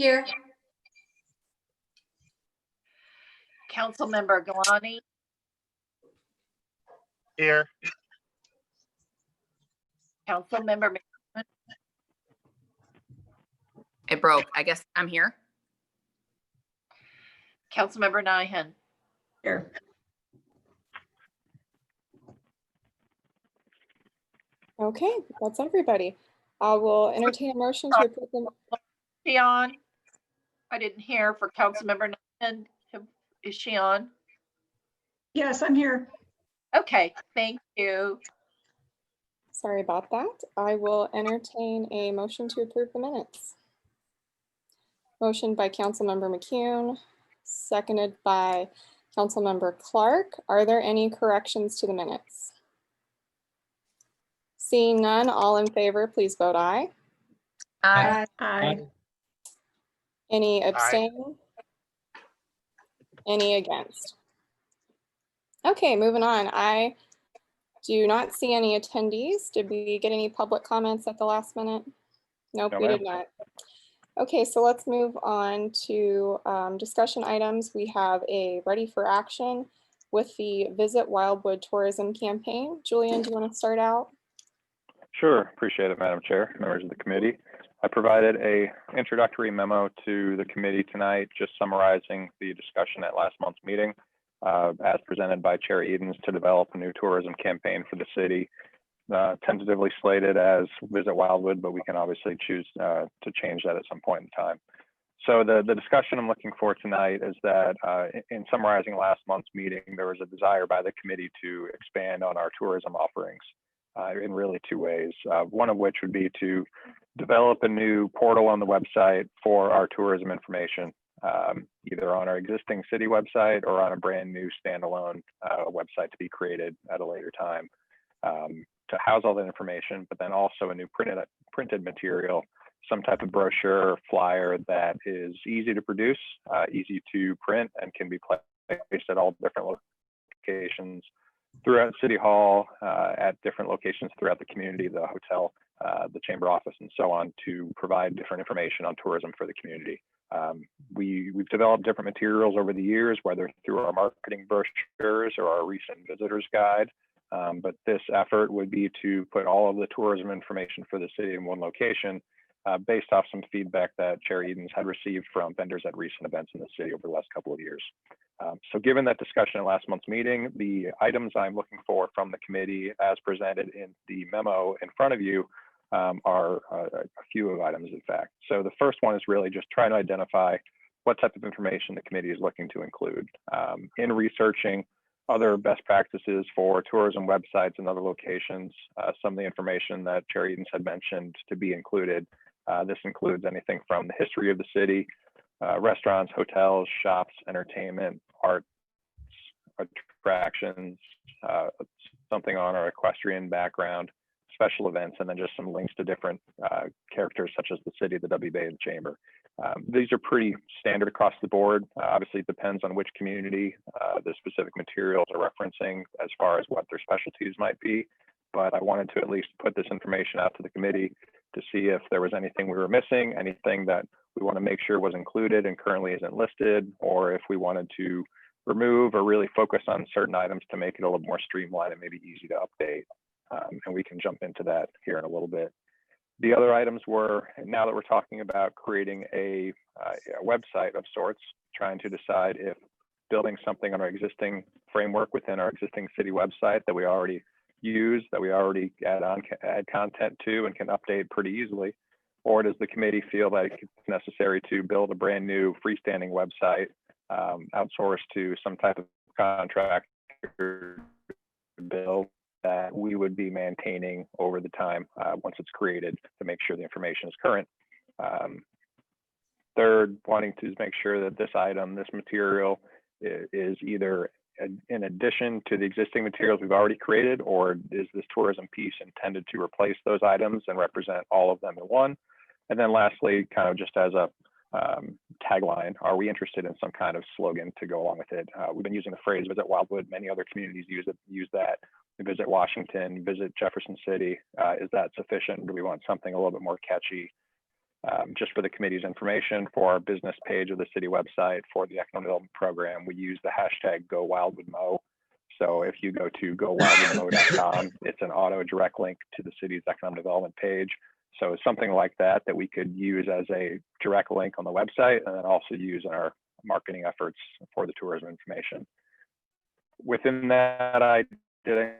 Here. Councilmember Galani, Here. Councilmember McEwen, It broke. I guess I'm here. Councilmember Nyhan, Here. Okay, that's everybody. I will entertain a motion to approve them. she on? I didn't hear for Councilmember Nyhan. Is she on? Yes, I'm here. Okay, thank you. Sorry about that. I will entertain a motion to approve the minutes. Motion by Councilmember McCune, seconded by Councilmember Clark. Are there any corrections to the minutes? Seeing none, all in favor, please vote aye. Aye. Aye. Any abstain? Any against? Okay, moving on. I do not see any attendees. Did we get any public comments at the last minute? Nope, No, we ma'am. did not. Okay, so let's move on to discussion items. We have a ready for action with the Visit Wildwood Tourism campaign. Julian, do you want to start out? Sure, appreciate it, Madam Chair, members of the committee. I provided a introductory memo to the committee tonight, just summarizing the discussion at last month's meeting, as presented by Chair Edens to develop a new tourism campaign for the city, tentatively slated as Visit Wildwood, but we can obviously choose to change that at some point in time. So the discussion I'm looking for tonight is that in summarizing last month's meeting, there was a desire by the committee to expand on our tourism offerings in really two ways. One of which would be to develop a new portal on the website for our tourism information, either on our existing city website or on a brand new standalone website to be created at a later time to house all that information, but then also a new printed material, some type of brochure or flyer that is easy to produce, easy to print, and can be placed at all different locations throughout City Hall, at different locations throughout the community, the hotel, the chamber office, and so on, to provide different information on tourism for the community. We've developed different materials over the years, whether through our marketing brochures or our recent visitors guide. But this effort would be to put all of the tourism information for the city in one location, based off some feedback that Chair Edens had received from vendors at recent events in the city over the last couple of years. So given that discussion at last month's meeting, the items I'm looking for from the committee as presented in the memo in front of you are a few of items, in fact. So the first one is really just trying to identify what type of information the committee is looking to include. In researching other best practices for tourism websites and other locations, some of the information that Chair Edens had mentioned to be included. This includes anything from the history of the city, restaurants, hotels, shops, entertainment, arts, attractions, something on our equestrian background, special events, and then just some links to different characters such as the city, the WBA, and the chamber. These are pretty standard across the board. Obviously, it depends on which community the specific materials are referencing as far as what their specialties might be. But I wanted to at least put this information out to the committee to see if there was anything we were missing, anything that we want to make sure was included and currently isn't listed, or if we wanted to remove or really focus on certain items to make it a little more streamlined and maybe easy to update. And we can jump into that here in a little bit. The other items were, now that we're talking about creating a website of sorts, trying to decide if building something on our existing framework within our existing city website that we already use, that we already add content to and can update pretty easily, or does the committee feel like it's necessary to build a brand new freestanding website, outsourced to some type of contractor to build that we would be maintaining over the time once it's created to make sure the information is current. Third, wanting to make sure that this item, this material is either in addition to the existing materials we've already created, or is this tourism piece intended to replace those items and represent all of them in one? And then lastly, kind of just as a tagline, are we interested in some kind of slogan to go along with it? We've been using the phrase Visit Wildwood. Many other communities use that. Visit Washington, visit Jefferson City. Is that sufficient? Do we want something a little bit more catchy Just for the committee's information, for our business page of the city website for the economic development program, we use the hashtag #GoWildWithMo. So if you go to gowildwithmo.com, it's an auto direct link to the city's economic development page. So something like that we could use as a direct link on the website, and then also use in our marketing efforts for the tourism information. Within that, I did a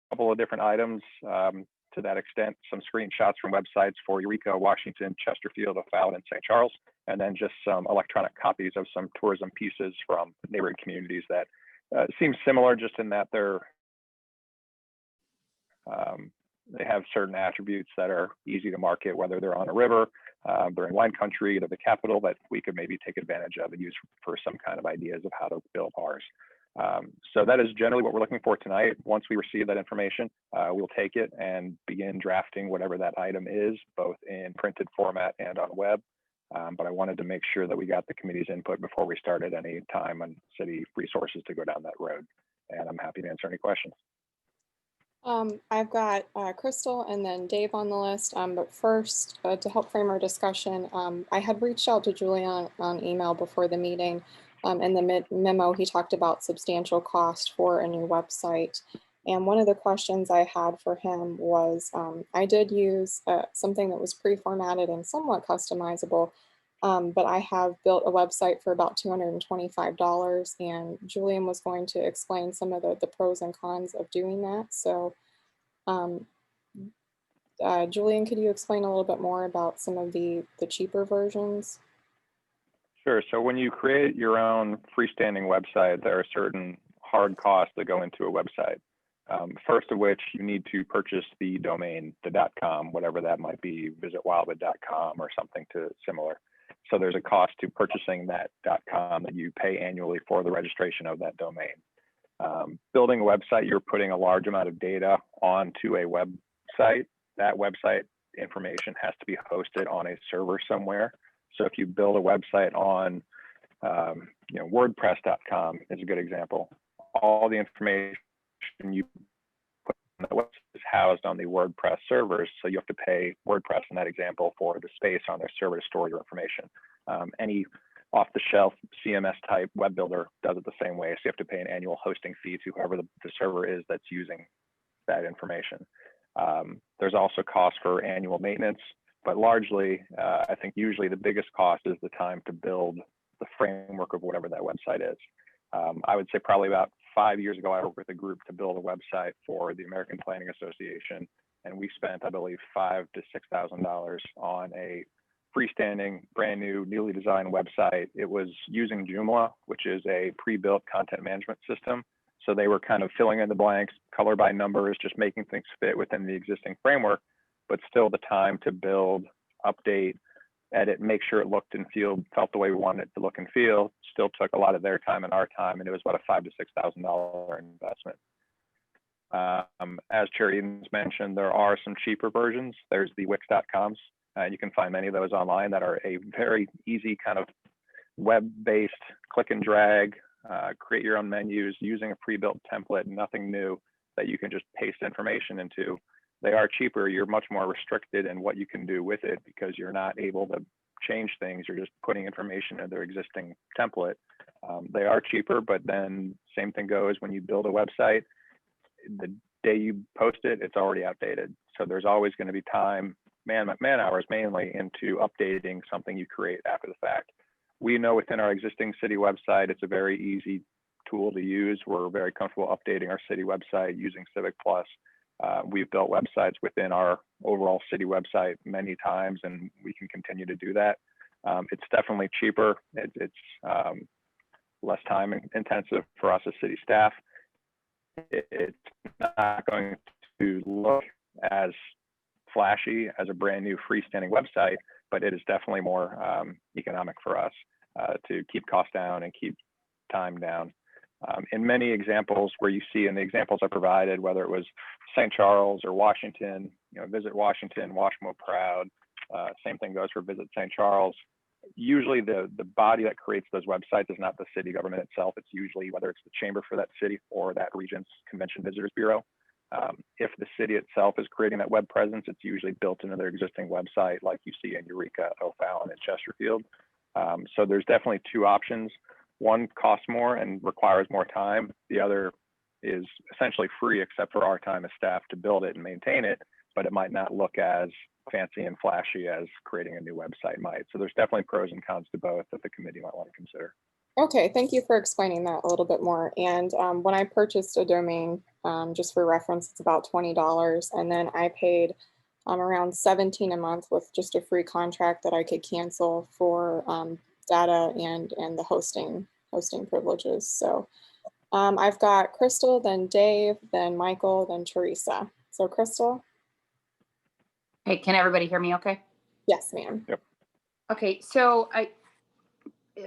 couple of different items to that extent, some screenshots from websites for Eureka, Washington, Chesterfield, O'Fallon, and St. Charles, and then just some electronic copies of some tourism pieces from neighboring communities that seem similar, just in that they have certain attributes that are easy to market, whether they're on a river, they're in wine country, they're the capital, that we could maybe take advantage of and use for some kind of ideas of how to build ours. So that is generally what we're looking for tonight. Once we receive that information, we'll take it and begin drafting whatever that item is, both in printed format and on web. But I wanted to make sure that we got the committee's input before we started any time on city resources to go down that road. And I'm happy to answer any questions. I've got Crystal and then Dave on the list, but first, to help frame our discussion, I had reached out to Julian on email before the meeting. In the memo, he talked about substantial cost for a new website. And one of the questions I had for him was, I did use something that was pre-formatted and somewhat customizable, but I have built a website for about $225, and Julian was going to explain some of the pros and cons of doing that. So Julian, could you explain a little bit more about some of the cheaper versions? Sure. So when you create your own freestanding website, there are certain hard costs that go into a website. First of which, you need to purchase the domain, the .com, whatever that might be, visitwildwood.com or something similar. So there's a cost to purchasing that .com that you pay annually for the registration of that domain. Building a website, you're putting a large amount of data onto a website. That website information has to be hosted on a server somewhere. So if you build a website on, WordPress.com is a good example. All the information you put on the website is housed on the WordPress servers. So you have to pay WordPress in that example for the space on their server to store your information. Any off-the-shelf CMS type web builder does it the same way. So you have to pay an annual hosting fee to whoever the server is that's using that information. There's also cost for annual maintenance, but largely, I think usually the biggest cost is the time to build the framework of whatever that website is. I would say probably about 5 years ago, I worked with a group to build a website for the American Planning Association, and we spent, I believe, $5,000 to $6,000 on a freestanding, brand new, newly designed website. It was using Joomla, which is a pre-built content management system. So they were kind of filling in the blanks, color by numbers, just making things fit within the existing framework, but still the time to build, update, edit, make sure it looked and felt the way we wanted it to look and feel, still took a lot of their time and our time, and it was about a $5,000 to $6,000 investment. As Chair Edens mentioned, there are some cheaper versions. There's the Wix.coms. You can find many of those online that are a very easy kind of web-based click and drag, create your own menus using a pre-built template, nothing new that you can just paste information into. They are cheaper. You're much more restricted in what you can do with it because you're not able to change things. You're just putting information in their existing template. They are cheaper, but then same thing goes when you build a website. The day you post it, it's already outdated. So there's always going to be time, man hours mainly, into updating something you create after the fact. We know within our existing city website, it's a very easy tool to use. We're very comfortable updating our city website using Civic Plus. We've built websites within our overall city website many times, and we can continue to do that. It's definitely cheaper. It's less time intensive for us as city staff. It's not going to look as flashy as a brand new freestanding website, but it is definitely more economic for us to keep costs down and keep time down. In many examples where you see in the examples I provided, whether it was St. Charles or Washington, Visit Washington, Washmo Proud, same thing goes for Visit St. Charles. Usually the body that creates those websites is not the city government itself. It's usually whether it's the chamber for that city or that region's convention visitors bureau. If the city itself is creating that web presence, it's usually built into their existing website, like you see in Eureka, O'Fallon, and Chesterfield. So there's definitely two options. One costs more and requires more time. The other is essentially free, except for our time as staff to build it and maintain it, but it might not look as fancy and flashy as creating a new website might. So there's definitely pros and cons to both that the committee might want to consider. Okay, thank you for explaining that a little bit more. And when I purchased a domain, just for reference, it's about $20. And then I paid around $17 a month with just a free contract that I could cancel for data and the hosting privileges. So I've got Crystal, then Dave, then Michael, then Teresa. So Crystal? Hey, can everybody hear me okay? Yes, ma'am. Yep. Okay, so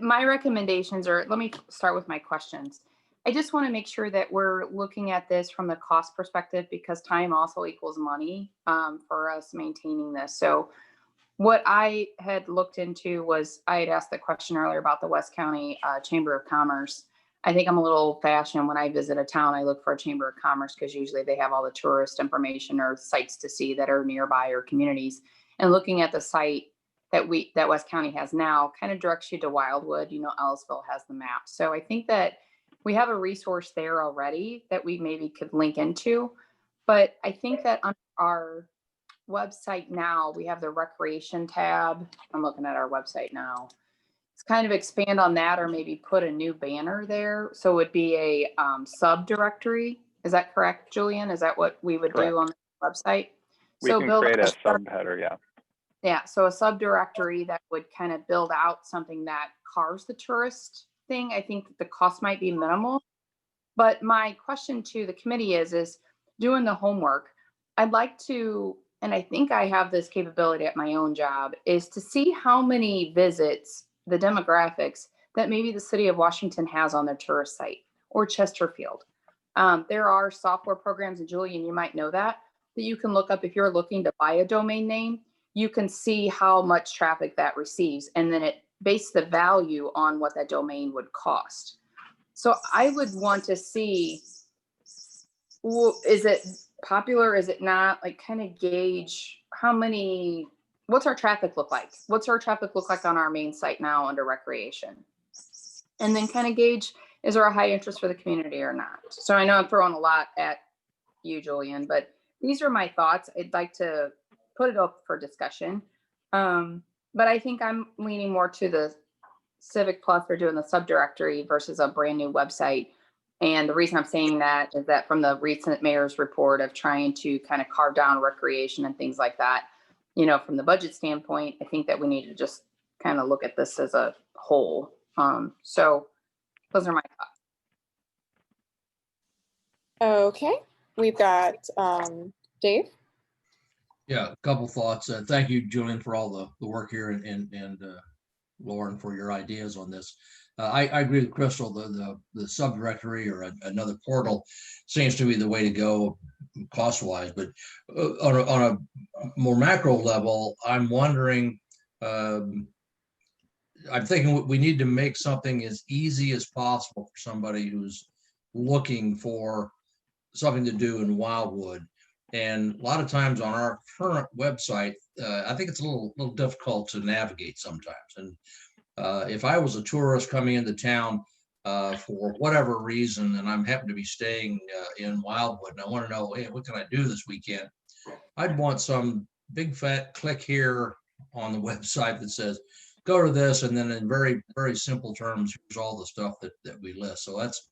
my recommendations are, let me start with my questions. I just want to make sure that we're looking at this from the cost perspective, because time also equals money for us maintaining this. So what I had looked into was, I had asked the question earlier about the West County Chamber of Commerce. I think I'm a little old fashioned. When I visit a town, I look for a Chamber of Commerce because usually they have all the tourist information or sites to see that are nearby or communities. And looking at the site that West County has now kind of directs you to Wildwood. You know, Ellisville has the map. So I think that we have a resource there already that we maybe could link into. But I think that on our website now, we have the recreation tab. I'm looking at our website now. It's kind of expand on that, or maybe put a new banner there. So it would be a subdirectory. Is that correct, Julian? Is that what we would Correct. do on the website? We So can build create a a subheader, yeah. Yeah, so a subdirectory that would kind of build out something that carves the tourist thing. I think the cost might be minimal. But my question to the committee is doing the homework. I'd like to, and I think I have this capability at my own job, is to see how many visits, the demographics that maybe the city of Washington has on their tourist site, or Chesterfield. There are software programs, and Julian, you might know that you can look up if you're looking to buy a domain name. You can see how much traffic that receives, and then it based the value on what that domain would cost. So I would want to see, is it popular? Is it not? Like, kind of gauge what's our traffic look like? What's our traffic look like on our main site now under recreation? And then kind of gauge, is there a high interest for the community or not? So I know I'm throwing a lot at you, Julian, but these are my thoughts. I'd like to put it up for discussion. But I think I'm leaning more to the Civic Plus or doing the subdirectory versus a brand new website. And the reason I'm saying that is that from the recent mayor's report of trying to kind of carve down recreation and things like that, you know, from the budget standpoint, I think that we need to just kind of look at this as a whole. So those are my thoughts. Okay, we've got Dave. Yeah, a couple thoughts. Thank you, Julian, for all the work here, and Lauren for your ideas on this. I agree with Crystal. The subdirectory or another portal seems to be the way to go cost wise. But on a more macro level, I'm wondering. I'm thinking we need to make something as easy as possible for somebody who's looking for something to do in Wildwood. And a lot of times on our current website, I think it's a little difficult to navigate sometimes. And if I was a tourist coming into town for whatever reason, and I'm happen to be staying in Wildwood, and I want to know, hey, what can I do this weekend? I'd want some big fat click here on the website that says, go to this, and then in very, very simple terms, here's all the stuff that we list. So that's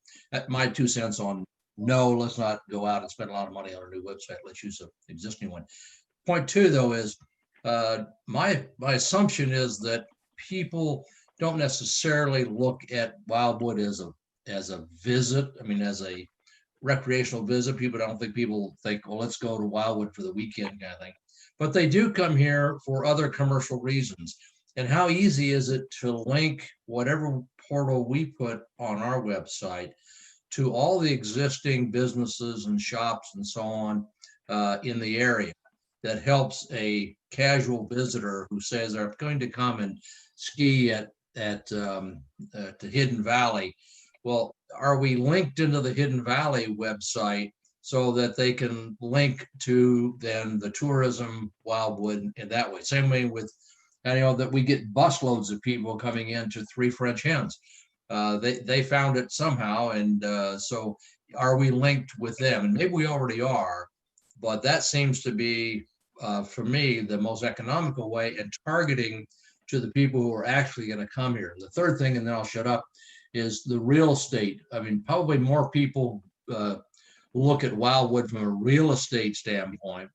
my 2 cents on, no, let's not go out and spend a lot of money on a new website. Let's use an existing one. Point 2, though, is my assumption is that people don't necessarily look at Wildwood as a visit. I mean, as a recreational visit. People think, well, let's go to Wildwood for the weekend kind of thing. But they do come here for other commercial reasons. And how easy is it to link whatever portal we put on our website to all the existing businesses and shops and so on in the area that helps a casual visitor who says they're going to come and ski at the Hidden Valley. Well, are we linked into the Hidden Valley website so that they can link to then the tourism Wildwood in that way. Same way with, I know that we get busloads of people coming into Three French Hens. They found it somehow, and so are we linked with them? And maybe we already are, but that seems to be, for me, the most economical way and targeting to the people who are actually going to come here. The third thing, and then I'll shut up, is the real estate. I mean, probably more people look at Wildwood from a real estate standpoint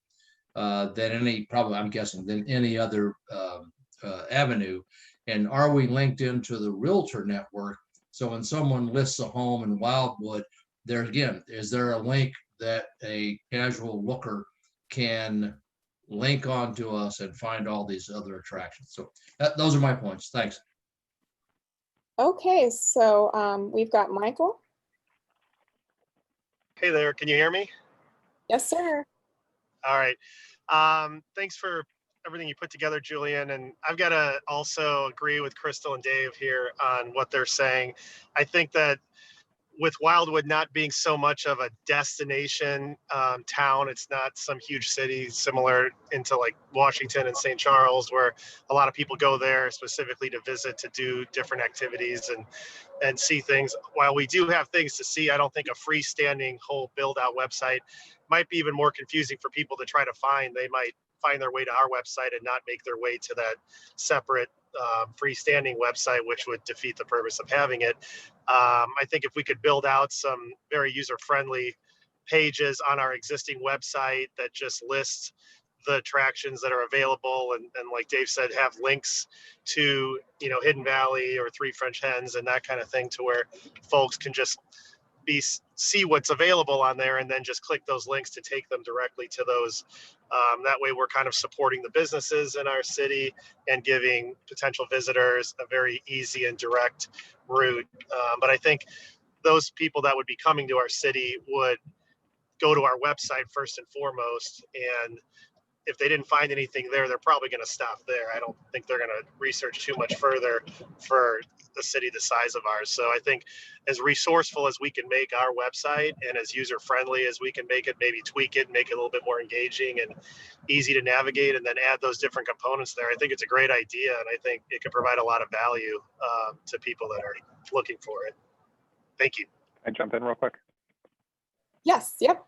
than any, probably, I'm guessing, than any other avenue. And are we linked into the realtor network? So when someone lists a home in Wildwood, there again, is there a link that a casual looker can link onto us and find all these other attractions? So those are my points. Thanks. Okay, so we've got Michael. Hey there, can you hear me? Yes, sir. All right. Thanks for everything you put together, Julian. And I've got to also agree with Crystal and Dave here on what they're saying. I think that with Wildwood not being so much of a destination town, it's not some huge city similar into like Washington and St. Charles, where a lot of people go there specifically to visit, to do different activities and see things. While we do have things to see, I don't think a freestanding whole build out website might be even more confusing for people to try to find. They might find their way to our website and not make their way to that separate freestanding website, which would defeat the purpose of having it. I think if we could build out some very user-friendly pages on our existing website that just list the attractions that are available, and like Dave said, have links to, you know, Hidden Valley or Three French Hens and that kind of thing, to where folks can just see what's available on there and then just click those links to take them directly to those. That way we're kind of supporting the businesses in our city and giving potential visitors a very easy and direct route. But I think those people that would be coming to our city would go to our website first and foremost, and if they didn't find anything there, they're probably going to stop there. I don't think they're going to research too much further for a city the size of ours. So I think as resourceful as we can make our website and as user-friendly as we can make it, maybe tweak it, make it a little bit more engaging and easy to navigate, and then add those different components there. I think it's a great idea, and I think it could provide a lot of value to people that are looking for it. Thank you. Can I jump in real quick? Yes, yep.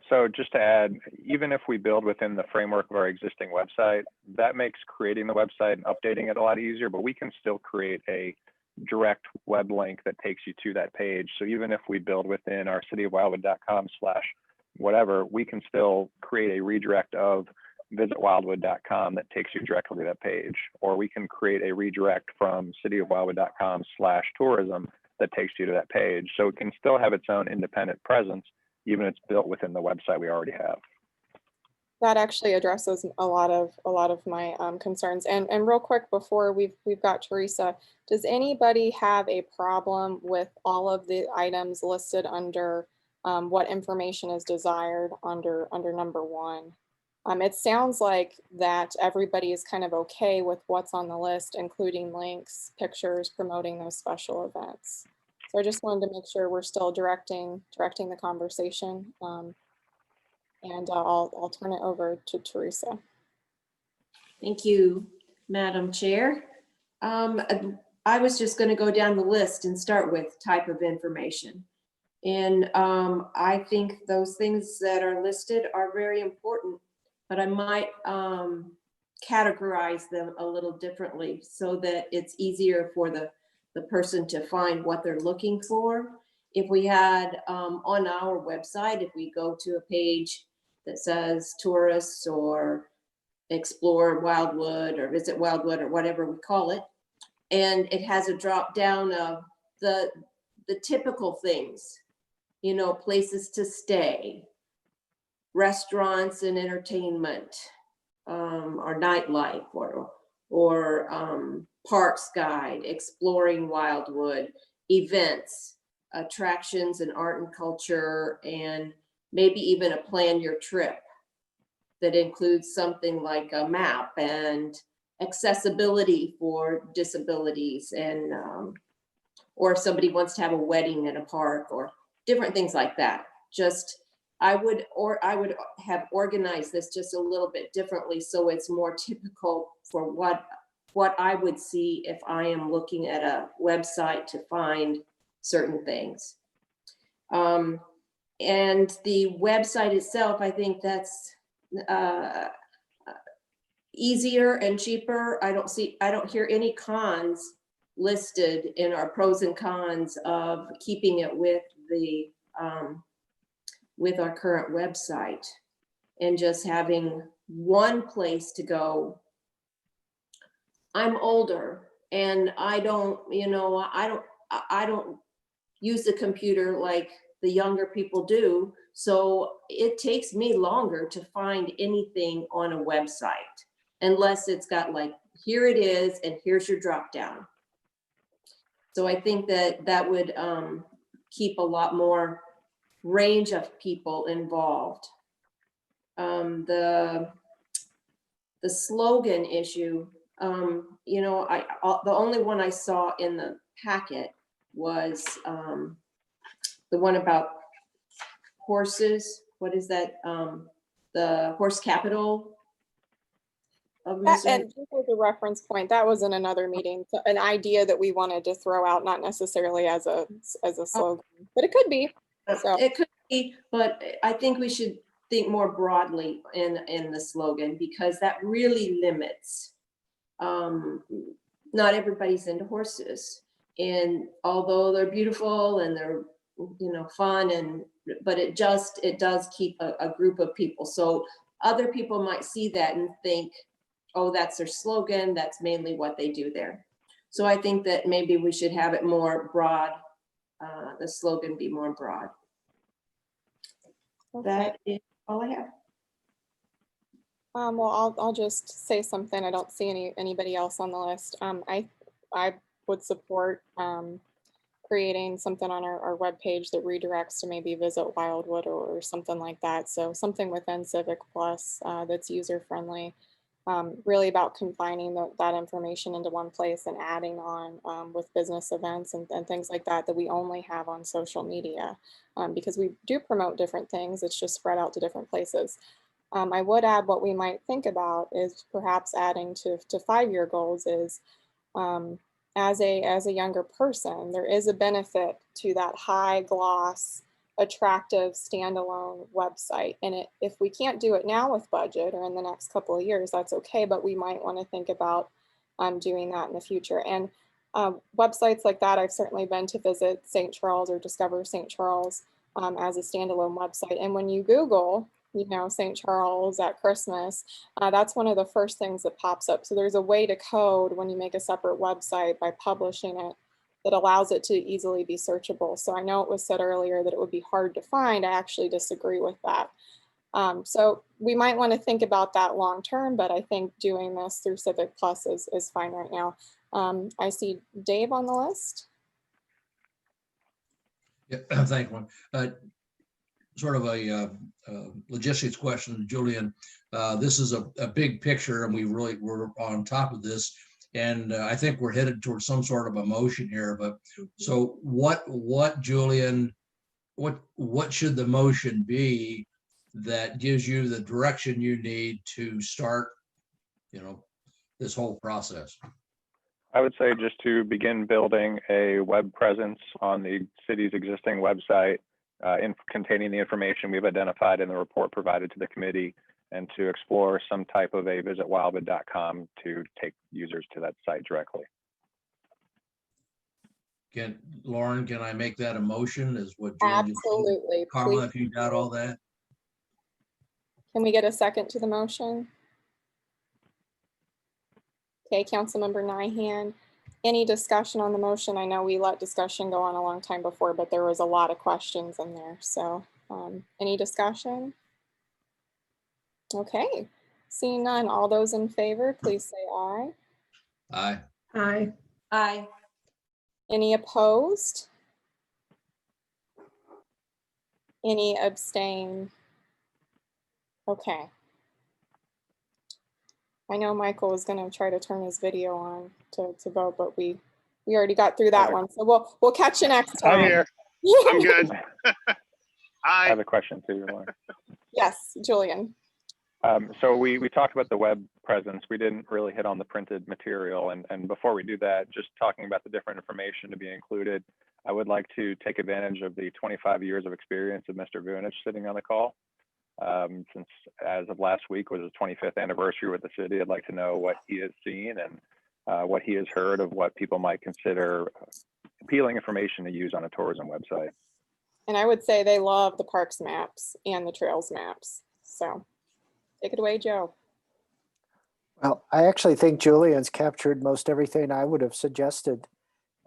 So just to add, even if we build within the framework of our existing website, that makes creating the website and updating it a lot easier, but we can still create a direct web link that takes you to that page. So even if we build within our citywildwood.com/whatever, we can still create a redirect of visitwildwood.com that takes you directly to that page. Or we can create a redirect from citywildwood.com/tourism that takes you to that page. So it can still have its own independent presence, even if it's built within the website we already have. That actually addresses a lot of my concerns. And real quick, before we've got Teresa, does anybody have a problem with all of the items listed under what information is desired under number 1? It sounds like that everybody is kind of okay with what's on the list, including links, pictures, promoting those special events. So I just wanted to make sure we're still directing the conversation. And I'll turn it over to Teresa. Thank you, Madam Chair. I was just going to go down the list and start with type of information. And I think those things that are listed are very important, but I might categorize them a little differently so that it's easier for the person to find what they're looking for. If we had on our website, if we go to a page that says tourists or explore Wildwood or visit Wildwood or whatever we call it, and it has a drop down of the typical things, you know, places to stay, restaurants and entertainment, or nightlife, or parks guide, exploring Wildwood, events, attractions and art and culture, and maybe even a plan your trip that includes something like a map and accessibility for disabilities, and or if somebody wants to have a wedding in a park or different things like that. Just I would have organized this just a little bit differently so it's more typical for what I would see if I am looking at a website to find certain things. And the website itself, I think that's easier and cheaper. I don't hear any cons listed in our pros and cons of keeping it with the with our current website and just having one place to go. I'm older and I don't use the computer like the younger people do. So it takes me longer to find anything on a website unless it's got like, here it is, and here's your drop down. So I think that would keep a lot more range of people involved. The slogan issue, the only one I saw in the packet was the one about horses. What is that? The horse capital of Missouri. And just as a reference point, that was in another meeting, so an idea that we wanted to throw out, not necessarily as a slogan, but it could be. So. It could be, but I think we should think more broadly in the slogan, because that really limits. Not everybody's into horses, and although they're beautiful and they're fun, but it does keep a group of people. So other people might see that and think, oh, that's their slogan, that's mainly what they do there. So I think that maybe we should have it more broad, the slogan be more broad. Okay. That is all I have. Well, I'll just say something. I don't see anybody else on the list. I would support creating something on our webpage that redirects to maybe visit Wildwood or something like that. So something within Civic Plus that's user friendly. Really about combining that information into one place and adding on with business events and things like that we only have on social media, because we do promote different things. It's just spread out to different places. I would add what we might think about is perhaps adding to 5-year goals is as a younger person, there is a benefit to that high gloss, attractive standalone website. And if we can't do it now with budget or in the next couple of years, that's okay, but we might want to think about doing that in the future. And websites like that, I've certainly been to visit St. Charles or discover St. Charles as a standalone website. And when you Google, St. Charles at Christmas, that's one of the first things that pops up. So there's a way to code when you make a separate website by publishing it that allows it to easily be searchable. So I know it was said earlier that it would be hard to find. I actually disagree with that. So we might want to think about that long term, but I think doing this through Civic Plus is fine right now. I see Dave on the list. Yeah, thank you. Sort of a logistics question, Julian. This is a big picture, and we're on top of this, and I think we're headed towards some sort of a motion here. But so what, Julian? What should the motion be that gives you the direction you need to start, this whole process? I would say just to begin building a web presence on the city's existing website, containing the information we've identified in the report provided to the committee, and to explore some type of a visitwildwood.com to take users to that site directly. Lauren, can I make that a motion? Is what Julian just said? Absolutely. Carla, Please. if you got all that. Can we get a second to the motion? Okay, Councilmember Nyhan. Any discussion on the motion? I know we let discussion go on a long time before, but there was a lot of questions in there. So any discussion? Okay, seeing none, all those in favor, please say aye. Aye. Aye. Aye. Any opposed? Any abstain? Okay. I know Michael was going to try to turn his video on to vote, but we already got through that one. So we'll catch you next time. I'm here. I'm good. I have Aye. a question too, Lauren. Yes, Julian. So we talked about the web presence. We didn't really hit on the printed material. And before we do that, just talking about the different information to be included, I would like to take advantage of the 25 years of experience of Mr. Vunich sitting on the call. Since as of last week was his 25th anniversary with the city, I'd like to know what he has seen and what he has heard of what people might consider appealing information to use on a tourism website. And I would say they love the parks maps and the trails maps. So take it away, Joe. Well, I actually think Julian's captured most everything I would have suggested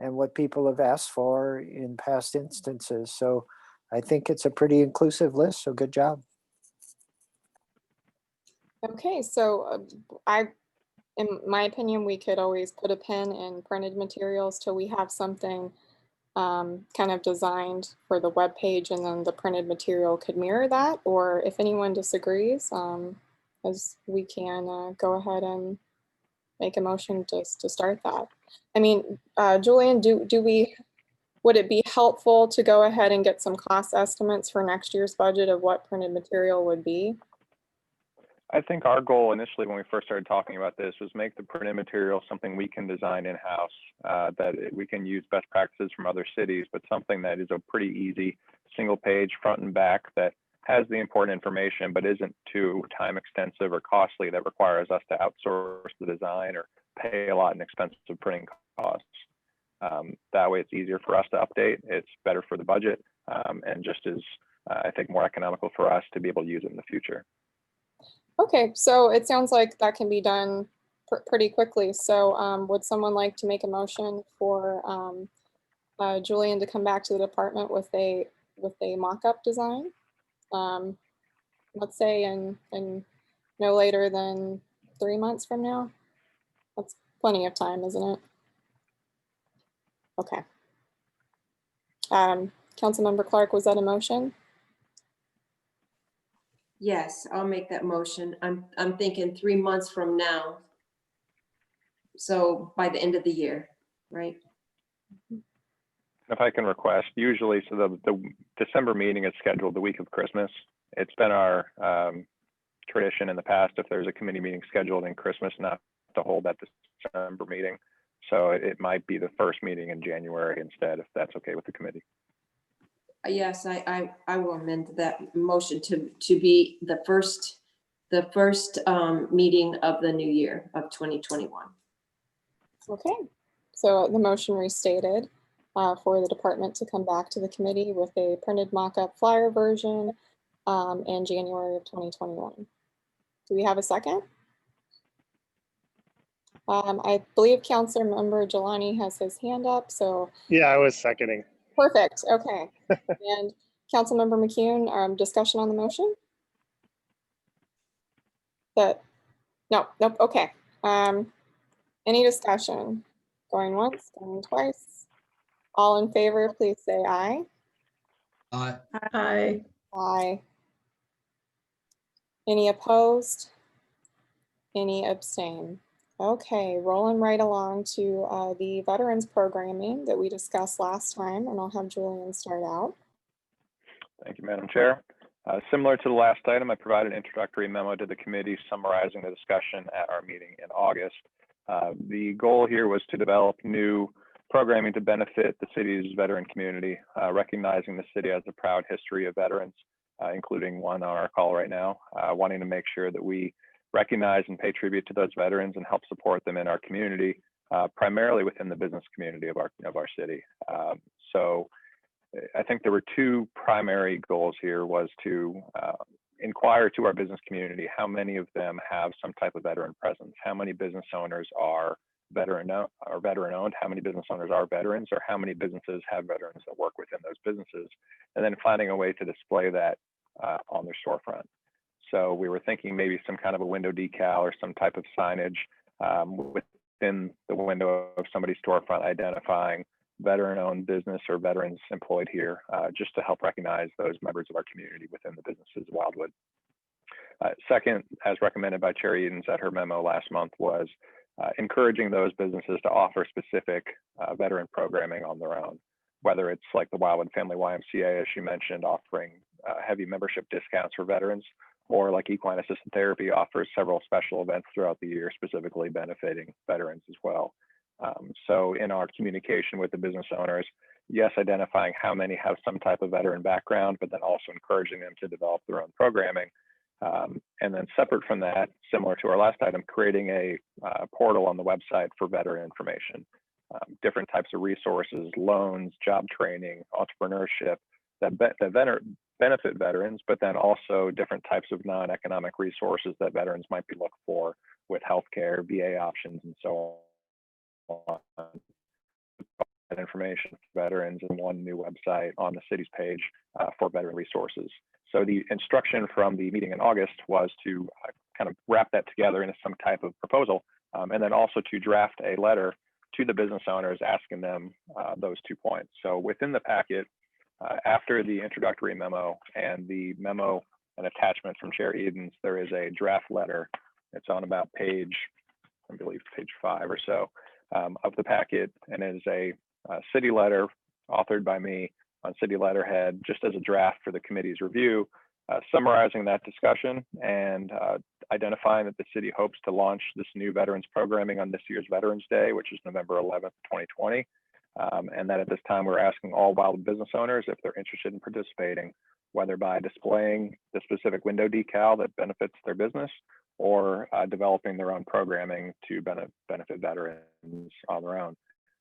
and what people have asked for in past instances. So I think it's a pretty inclusive list. So good job. Okay, so in my opinion, we could always put a pin in printed materials till we have something kind of designed for the web page, and then the printed material could mirror that. Or if anyone disagrees, as we can go ahead and make a motion to start that. I mean, Julian, would it be helpful to go ahead and get some cost estimates for next year's budget of what printed material would be? I think our goal initially when we first started talking about this was make the printed material something we can design in-house, we can use best practices from other cities, but something that is a pretty easy single page front and back that has the important information, but isn't too time extensive or costly that requires us to outsource the design or pay a lot in expensive printing costs. That way it's easier for us to update, it's better for the budget, and just is, I think, more economical for us to be able to use it in the future. Okay, so it sounds like that can be done pretty quickly. So would someone like to make a motion for Julian to come back to the department with a mock-up design? Let's say in no later than 3 months from now. That's plenty of time, isn't it? Okay. Councilmember Clark, was that a motion? Yes, I'll make that motion. I'm thinking 3 months from now. So by the end of the year, right? If I can request, usually, so the December meeting is scheduled the week of Christmas. It's been our tradition in the past, if there's a committee meeting scheduled in Christmas, not to hold that December meeting. So it might be the first meeting in January instead, if that's okay with the committee. Yes, I will amend that motion to be the first meeting of the new year of 2021. Okay, so the motion restated for the department to come back to the committee with a printed mock-up flyer version in January of 2021. Do we have a second? I believe Councilor Member Jelani has his hand up, so. Yeah, I was seconding. Perfect, okay. And Councilmember McCune, discussion on the motion? Nope, okay. Any discussion? Going once, going twice. All in favor, please say aye. Aye. Aye. Any opposed? Any abstain? Okay, rolling right along to the veterans programming that we discussed last time, and I'll have Julian start out. Thank you, Madam Chair. Similar to the last item, I provided an introductory memo to the committee summarizing the discussion at our meeting in August. The goal here was to develop new programming to benefit the city's veteran community, recognizing the city has a proud history of veterans, including one on our call right now, wanting to make sure that we recognize and pay tribute to those veterans and help support them in our community, primarily within the business community of our city. So I think there were two primary goals here, was to inquire to our business community how many of them have some type of veteran presence, how many business owners are veteran owned, how many business owners are veterans, or how many businesses have veterans that work within those businesses, and then finding a way to display that on their storefront. So we were thinking maybe some kind of a window decal or some type of signage within the window of somebody's storefront identifying veteran-owned business or veterans employed here, just to help recognize those members of our community within the businesses of Wildwood. Second, as recommended by Chair Edens at her memo last month, was encouraging those businesses to offer specific veteran programming on their own, whether it's like the Wildwood Family YMCA, as she mentioned, offering heavy membership discounts for veterans, or like Equine Assisted Therapy offers several special events throughout the year, specifically benefiting veterans as well. So in our communication with the business owners, yes, identifying how many have some type of veteran background, but then also encouraging them to develop their own programming. And then separate from that, similar to our last item, creating a portal on the website for veteran information, different types of resources, loans, job training, entrepreneurship that benefit veterans, but then also different types of non-economic resources that veterans might be looking for with healthcare, VA options, and so on. That information for veterans in one new website on the city's page for veteran resources. So the instruction from the meeting in August was to kind of wrap that together into some type of proposal, and then also to draft a letter to the business owners asking them those 2 points. So within the packet, after the introductory memo and the memo and attachment from Chair Edens, there is a draft letter. It's on about page, I believe, page 5 or so of the packet, and it is a city letter authored by me on city letterhead, just as a draft for the committee's review, summarizing that discussion and identifying that the city hopes to launch this new veterans programming on this year's Veterans Day, which is November 11th, 2020. And that at this time, we're asking all wild business owners if they're interested in participating, whether by displaying the specific window decal that benefits their business or developing their own programming to benefit veterans on their own.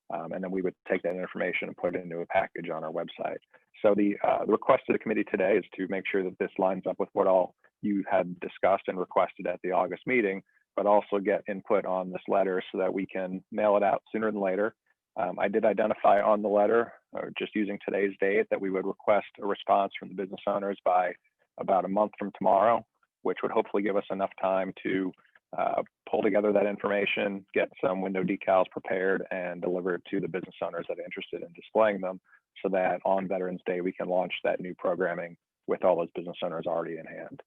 And then we would take that information and put it into a package on our website. So the request to the committee today is to make sure that this lines up with what all you had discussed and requested at the August meeting, but also get input on this letter so that we can mail it out sooner than later. I did identify on the letter, just using today's date, that we would request a response from the business owners by about a month from tomorrow, which would hopefully give us enough time to pull together that information, get some window decals prepared, and deliver it to the business owners that are interested in displaying them, so that on Veterans Day we can launch that new programming with all those business owners already in hand.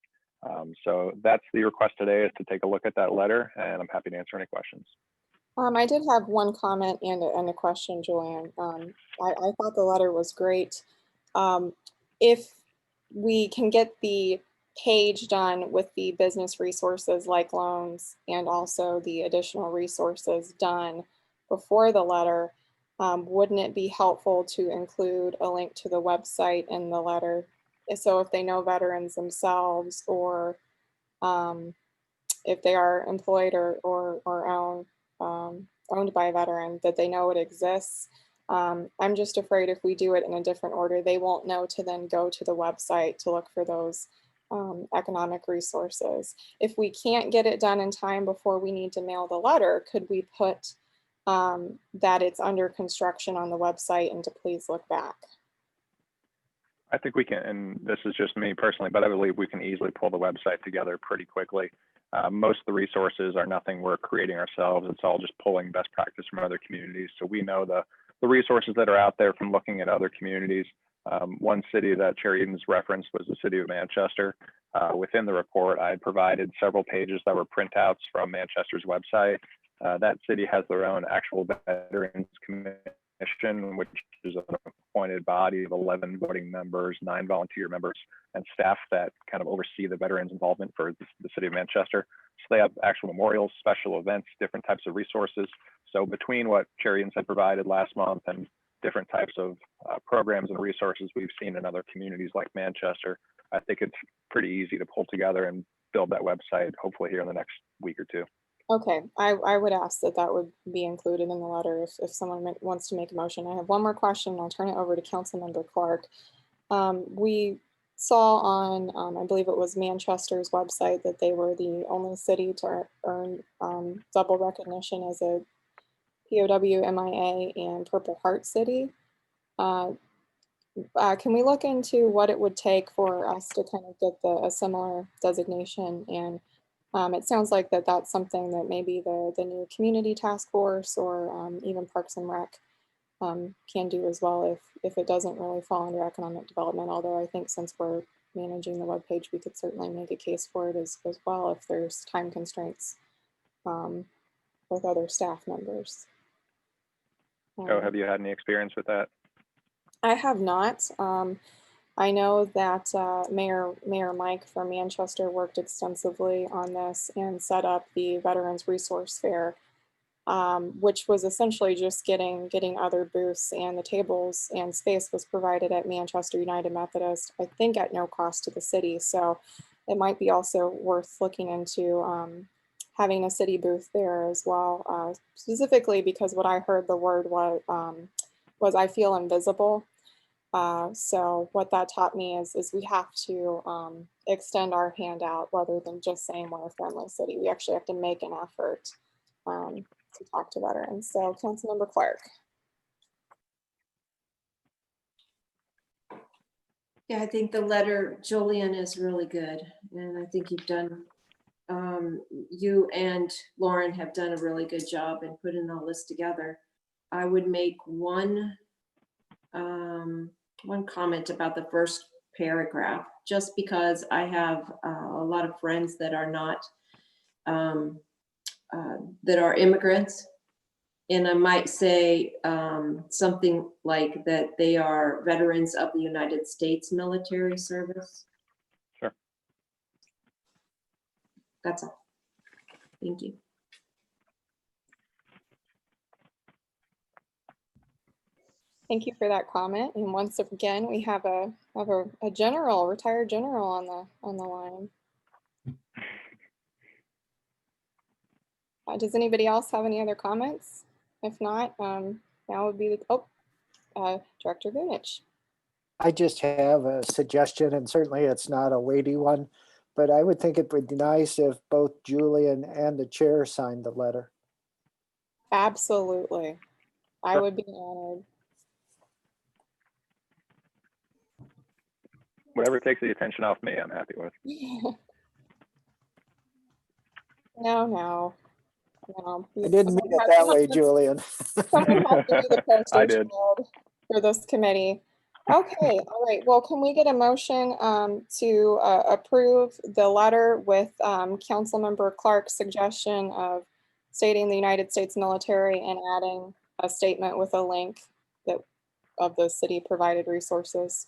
So that's the request today, is to take a look at that letter, and I'm happy to answer any questions. I did have one comment and a question, Julian. I thought the letter was great. If we can get the page done with the business resources like loans and also the additional resources done before the letter, wouldn't it be helpful to include a link to the website in the letter? So if they know veterans themselves, or if they are employed or owned by a veteran, that they know it exists. I'm just afraid if we do it in a different order, they won't know to then go to the website to look for those economic resources. If we can't get it done in time before we need to mail the letter, could we put that it's under construction on the website and to please look back? I think we can, and this is just me personally, but I believe we can easily pull the website together pretty quickly. Most of the resources are nothing we're creating ourselves. It's all just pulling best practice from other communities. So we know the resources that are out there from looking at other communities. One city that Chair Edens referenced was the city of Manchester. Within the report, I provided several pages that were printouts from Manchester's website. That city has their own actual Veterans Commission, which is an appointed body of 11 voting members, 9 volunteer members, and staff that kind of oversee the veterans involvement for the city of Manchester. So they have actual memorials, special events, different types of resources. So between what Chair Edens had provided last month and different types of programs and resources we've seen in other communities like Manchester, I think it's pretty easy to pull together and build that website, hopefully here in the next week or two. Okay, I would ask that that would be included in the letter if someone wants to make a motion. I have one more question. I'll turn it over to Councilmember Clark. We saw on, I believe it was Manchester's website, that they were the only city to earn double recognition as a POW, MIA, and Purple Heart City. Can we look into what it would take for us to kind of get a similar designation? And it sounds like that's something that maybe the new community task force or even Parks and Rec can do as well if it doesn't really fall under economic development. Although I think since we're managing the webpage, we could certainly make a case for it as well if there's time constraints with other staff members. Joe, have you had any experience with that? I have not. I know that Mayor Mike from Manchester worked extensively on this and set up the Veterans Resource Fair, which was essentially just getting other booths, and the tables and space was provided at Manchester United Methodist, I think at no cost to the city. So it might be also worth looking into having a city booth there as well, specifically because what I heard the word was I feel invisible. So what that taught me is we have to extend our hand out rather than just saying we're a friendly city. We actually have to make an effort to talk to veterans. So Councilmember Clark. Yeah, I think the letter, Julian, is really good. And I think you've done, you and Lauren have done a really good job in putting all this together. I would make one comment about the first paragraph, just because I have a lot of friends that are not, that are immigrants. And I might say something like that they are veterans of the United States military service. Sure. That's all. Thank you. Thank you for that comment. And once again, we have a general, retired general on the line. Does anybody else have any other comments? If not, now would be the, Director Gunich. I just have a suggestion, and certainly it's not a weighty one, but I would think it would be nice if both Julian and the chair signed the letter. Absolutely. I would be honored. Whatever takes the attention off me, I'm happy with. No. I didn't mean it that way, Julian. Someone has to be the poster I did. child for this committee. Okay, all right. Well, can we get a motion to approve the letter with Councilmember Clark's suggestion of stating the United States military and adding a statement with a link of the city provided resources?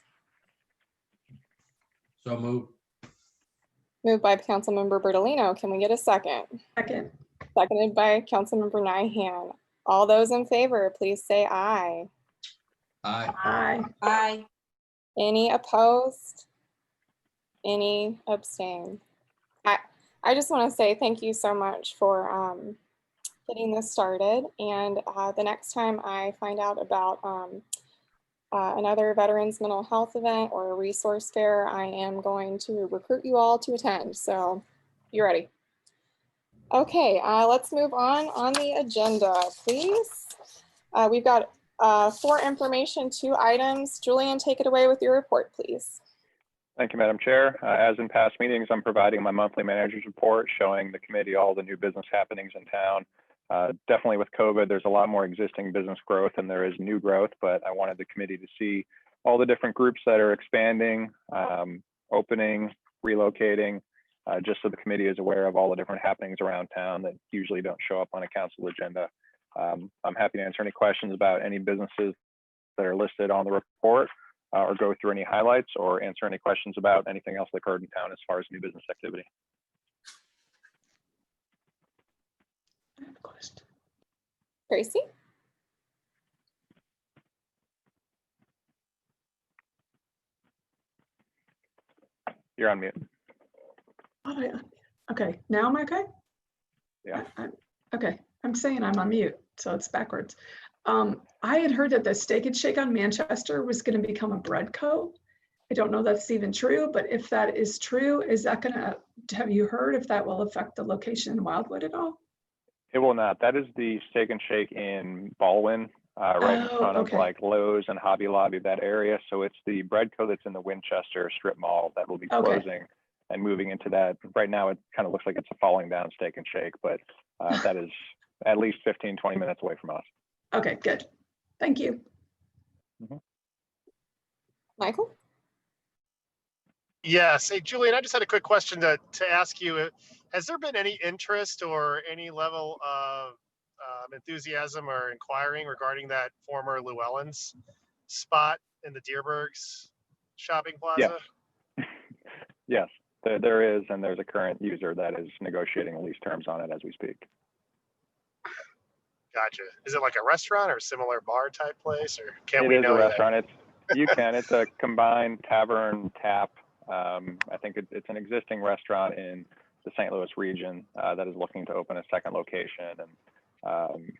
So move. Moved by Councilmember Bertolino. Can we get a second? Second. Seconded by Councilmember Nyhan. All those in favor, please say aye. Aye. Aye. Aye. Any opposed? Any abstain? I just want to say thank you so much for getting this started. And the next time I find out about another veterans mental health event or a resource fair, I am going to recruit you all to attend. So you ready? Okay, let's move on the agenda, please. We've got for information, 2 items. Julian, take it away with your report, please. Thank you, Madam Chair. As in past meetings, I'm providing my monthly manager's report showing the committee all the new business happenings in town. Definitely with COVID, there's a lot more existing business growth than there is new growth, but I wanted the committee to see all the different groups that are expanding, opening, relocating, just so the committee is aware of all the different happenings around town that usually don't show up on a council agenda. I'm happy to answer any questions about any businesses that are listed on the report, or go through any highlights or answer any questions about anything else that occurred in town as far as new business activity. I have a question. Tracy? You're on mute. Oh, yeah. Okay, now I'm okay? Yeah. Okay, I'm saying I'm on mute, so it's backwards. I had heard that the Steak and Shake on Manchester was going to become a bread co. I don't know if that's even true, but if that is true, is that going to, have you heard if that will affect the location in Wildwood at all? It will not. That is the Steak and Shake in Baldwin, right in front of like Lowe's and Hobby Lobby, that area. So it's the bread co that's in the Winchester strip mall that will be closing and moving into that. Right now, it kind of looks like it's a falling down Steak and Shake, but that is at least 15, 20 minutes away from us. Okay, good. Thank you. Michael? Yes. Hey, Julian, I just had a quick question to ask you. Has there been any interest or any level of enthusiasm or inquiring regarding that former Llewellyn's spot in the Deerbergs shopping Yes. plaza? Yes, there is, and there's a current user that is negotiating lease terms on it as we speak. Gotcha. Is it like a restaurant or similar bar type place, or can't It we is know a yet? restaurant. It's a combined tavern tap. I think it's an existing restaurant in the St. Louis region that is looking to open a second location. And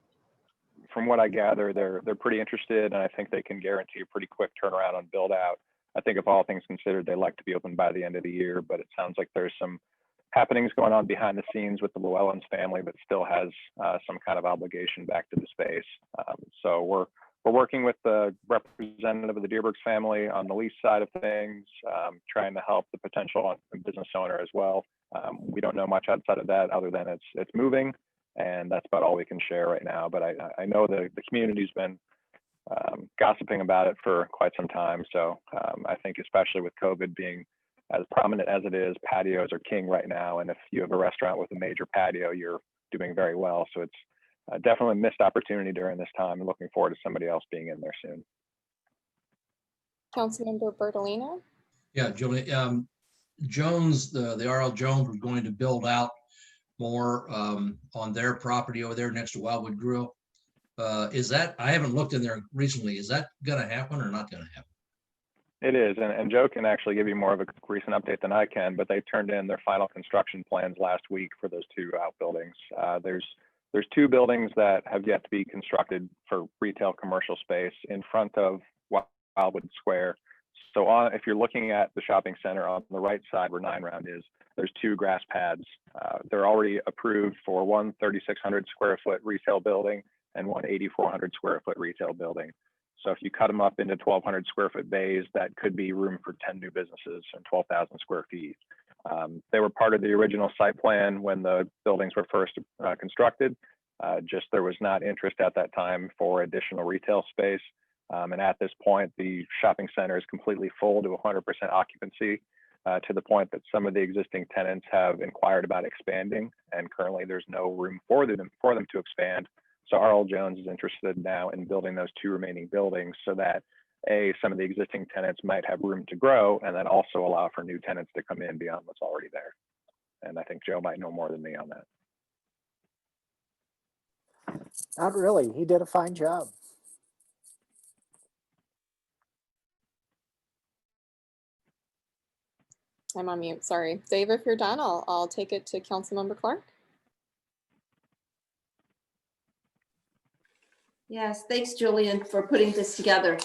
from what I gather, they're pretty interested, and I think they can guarantee a pretty quick turnaround on build out. I think if all things considered, they'd like to be open by the end of the year, but it sounds like there's some happenings going on behind the scenes with the Llewellyn's family, but still has some kind of obligation back to the space. So we're working with the representative of the Deerbergs family on the lease side of things, trying to help the potential business owner as well. We don't know much outside of that other than it's moving, and that's about all we can share right now. But I know the community's been gossiping about it for quite some time. So I think especially with COVID being as prominent as it is, patios are king right now. And if you have a restaurant with a major patio, you're doing very well. So it's definitely a missed opportunity during this time, and looking forward to somebody else being in there soon. Councilmember Bertolino? Yeah, Julie, Jones, the RL Jones was going to build out more on their property over there next to Wildwood Grill. Is that, I haven't looked in there recently, is that gonna happen or not gonna happen? It is, and Joe can actually give you more of a recent update than I can, but they turned in their final construction plans last week for those two outbuildings. There's two buildings that have yet to be constructed for retail commercial space in front of Wildwood Square. So if you're looking at the shopping center on the right side where 9 Round is, there's 2 grass pads. They're already approved for one 3,600 square foot retail building and one 8,400 square foot retail building. So if you cut them up into 1,200 square foot bays, that could be room for 10 new businesses and 12,000 square feet. They were part of the original site plan when the buildings were first constructed. Just there was not interest at that time for additional retail space. And at this point, the shopping center is completely full to 100% occupancy, to the point that some of the existing tenants have inquired about expanding, and currently there's no room for them to expand. So R.L. Jones is interested now in building those 2 remaining buildings so that some of the existing tenants might have room to grow, and then also allow for new tenants to come in beyond what's already there. And I think Joe might know more than me on that. Not really. He did a fine job. I'm on mute, sorry. Dave, if you're done, I'll take it to Councilmember Clark. Yes, thanks, Julian, for putting this together.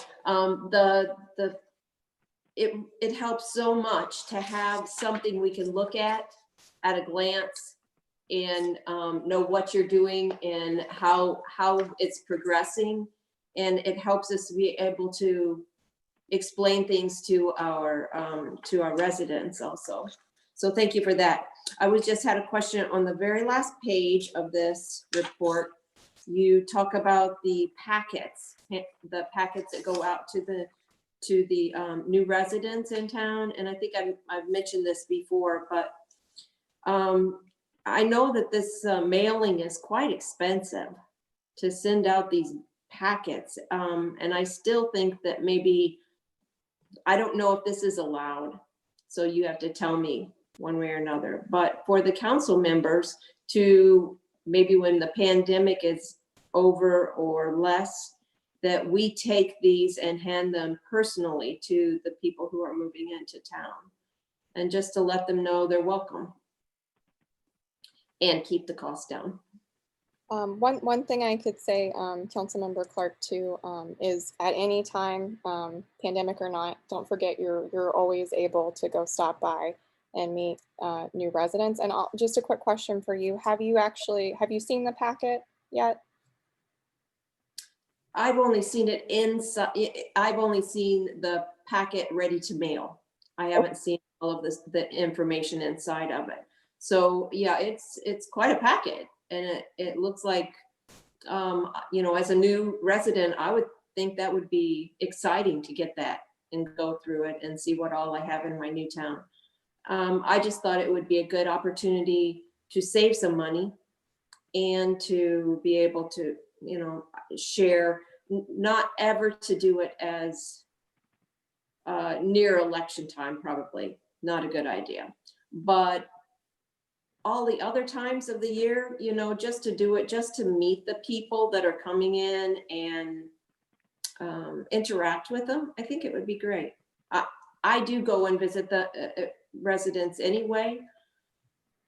It helps so much to have something we can look at a glance and know what you're doing and how it's progressing. And it helps us to be able to explain things to our residents also. So thank you for that. I just had a question on the very last page of this report. You talk about the packets that go out to the new residents in town. And I think I've mentioned this before, but I know that this mailing is quite expensive to send out these packets. And I still think that maybe, I don't know if this is allowed, so you have to tell me one way or another, but for the council members to maybe when the pandemic is over or less, that we take these and hand them personally to the people who are moving into town, and just to let them know they're welcome and keep the cost down. One thing I could say, Councilmember Clark, too, is at any time, pandemic or not, don't forget you're always able to go stop by and meet new residents. And just a quick question for you: have you seen the packet yet? I've only seen it inside. I've only seen the packet ready to mail. I haven't seen all of the information inside of it. So yeah, it's quite a packet. And it looks like, as a new resident, I would think that would be exciting to get that and go through it and see what all I have in my new town. I just thought it would be a good opportunity to save some money and to be able to, share, not ever to do it as near election time, probably not a good idea. But all the other times of the year, you know, just to do it, just to meet the people that are coming in and interact with them, I think it would be great. I do go and visit the residents anyway,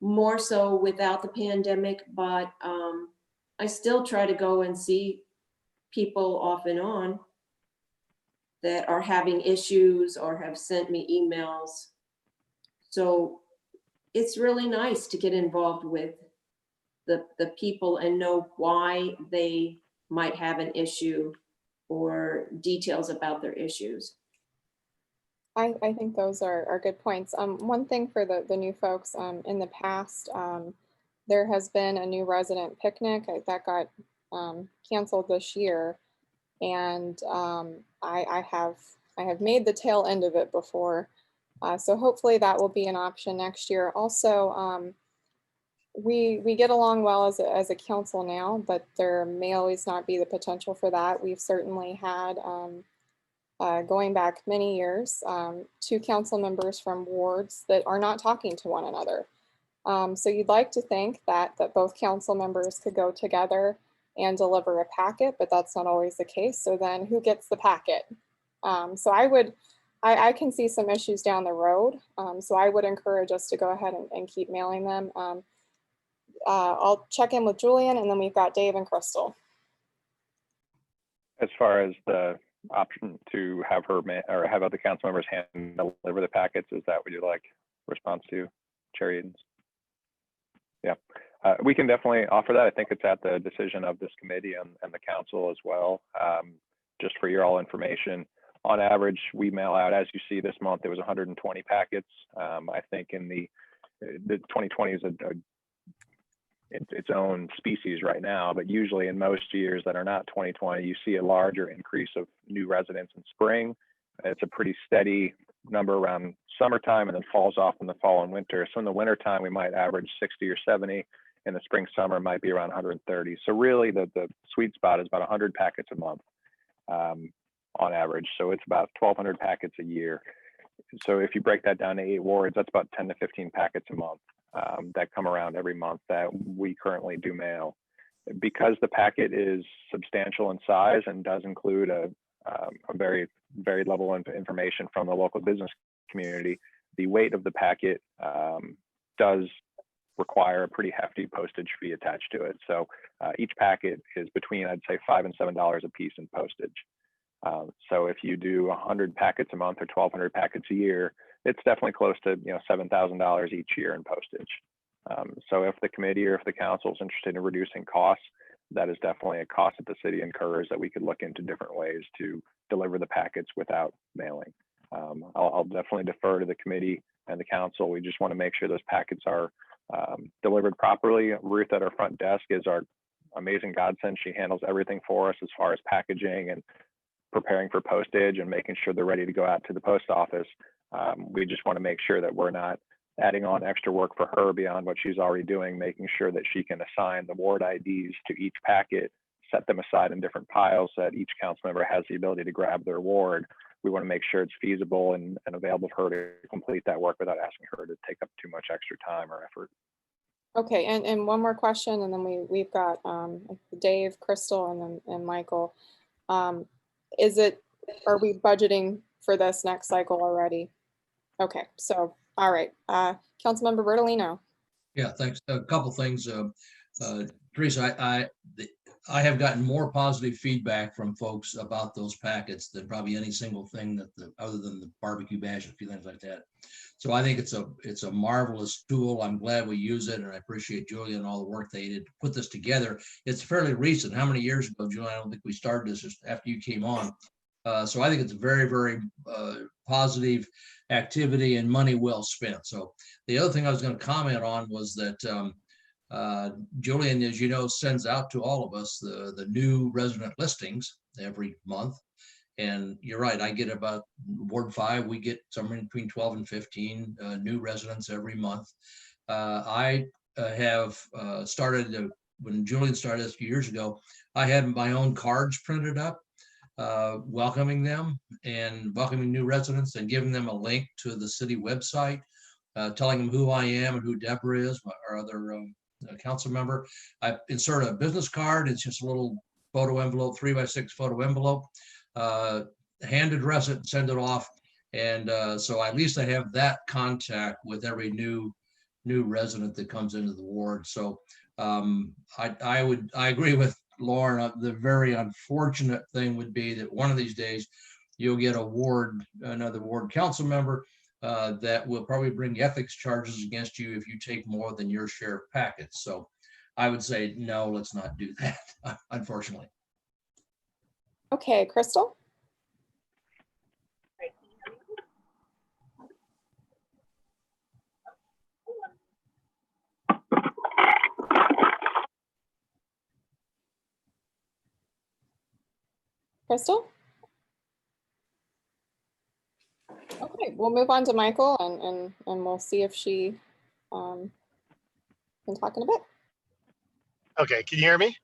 more so without the pandemic, but I still try to go and see people off and on that are having issues or have sent me emails. So it's really nice to get involved with the people and know why they might have an issue or details about their issues. I think those are good points. One thing for the new folks, in the past, there has been a new resident picnic that got canceled this year. And I have made the tail end of it before. So hopefully that will be an option next year. Also, we get along well as a council now, but there may always not be the potential for that. We've certainly had, going back many years, 2 council members from wards that are not talking to one another. So you'd like to think that both council members could go together and deliver a packet, but that's not always the case. So then who gets the packet? So I can see some issues down the road. So I would encourage us to go ahead and keep mailing them. I'll check in with Julian, and then we've got Dave and Crystal. As far as the option to have her or have other council members hand deliver the packets, is that what you'd like response to, Chair Edens? Yeah, we can definitely offer that. I think it's at the decision of this committee and the council as well. Just for your all information, on average, we mail out, as you see this month, there was 120 packets. I think in the 2020 is its own species right now, but usually in most years that are not 2020, you see a larger increase of new residents in spring. It's a pretty steady number around summertime and then falls off in the fall and winter. So in the wintertime, we might average 60 or 70. In the spring, summer might be around 130. So really the sweet spot is about 100 packets a month on average. So it's about 1,200 packets a year. So if you break that down to 8 wards, that's about 10 to 15 packets a month that come around every month that we currently do mail. Because the packet is substantial in size and does include a very varied level of information from the local business community, the weight of the packet does require a pretty hefty postage fee attached to it. So each packet is between, I'd say, $5 and $7 a piece in postage. So if you do 100 packets a month or 1,200 packets a year, it's definitely close to $7,000 each year in postage. So if the committee or if the council is interested in reducing costs, that is definitely a cost that the city incurs that we could look into different ways to deliver the packets without mailing. I'll definitely defer to the committee and the council. We just want to make sure those packets are delivered properly. Ruth at our front desk is our amazing godsend. She handles everything for us as far as packaging and preparing for postage and making sure they're ready to go out to the post office. We just want to make sure that we're not adding on extra work for her beyond what she's already doing, making sure that she can assign the ward IDs to each packet, set them aside in different piles so that each council member has the ability to grab their ward. We want to make sure it's feasible and available for her to complete that work without asking her to take up too much extra time or effort. Okay, and one more question, and then we've got Dave, Crystal, and Michael. Are we budgeting for this next cycle already? Okay, so all right, Councilmember Bertolino. Yeah, thanks. A couple things, Teresa. I have gotten more positive feedback from folks about those packets than probably any single thing that other than the barbecue bash, a few things like that. So I think it's a marvelous tool. I'm glad we use it, and I appreciate Julia and all the work they did to put this together. It's fairly recent. How many years ago, Julia? I don't think we started this just after you came on. So I think it's a very, very positive activity and money well spent. So the other thing I was going to comment on was that Julian, as you know, sends out to all of us the new resident listings every month. And you're right, I get about Ward 5, we get somewhere between 12 and 15 new residents every month. I have started, when Julian started a few years ago, I had my own cards printed up. welcoming them and welcoming new residents and giving them a link to the city website, telling them who I am and who Deborah is, our other council member. I insert a business card. It's just a little photo envelope, 3x6 photo envelope, hand address it and send it off. And so at least I have that contact with every new resident that comes into the ward. So I agree with Lauren. The very unfortunate thing would be that one of these days you'll get another ward council member that will probably bring ethics charges against you if you take more than your share of packets. So I would say, no, let's not do that, unfortunately. Okay, Crystal? Crystal? Okay, we'll move on to Michael and we'll see if she can talk in a bit. Okay, can you hear me?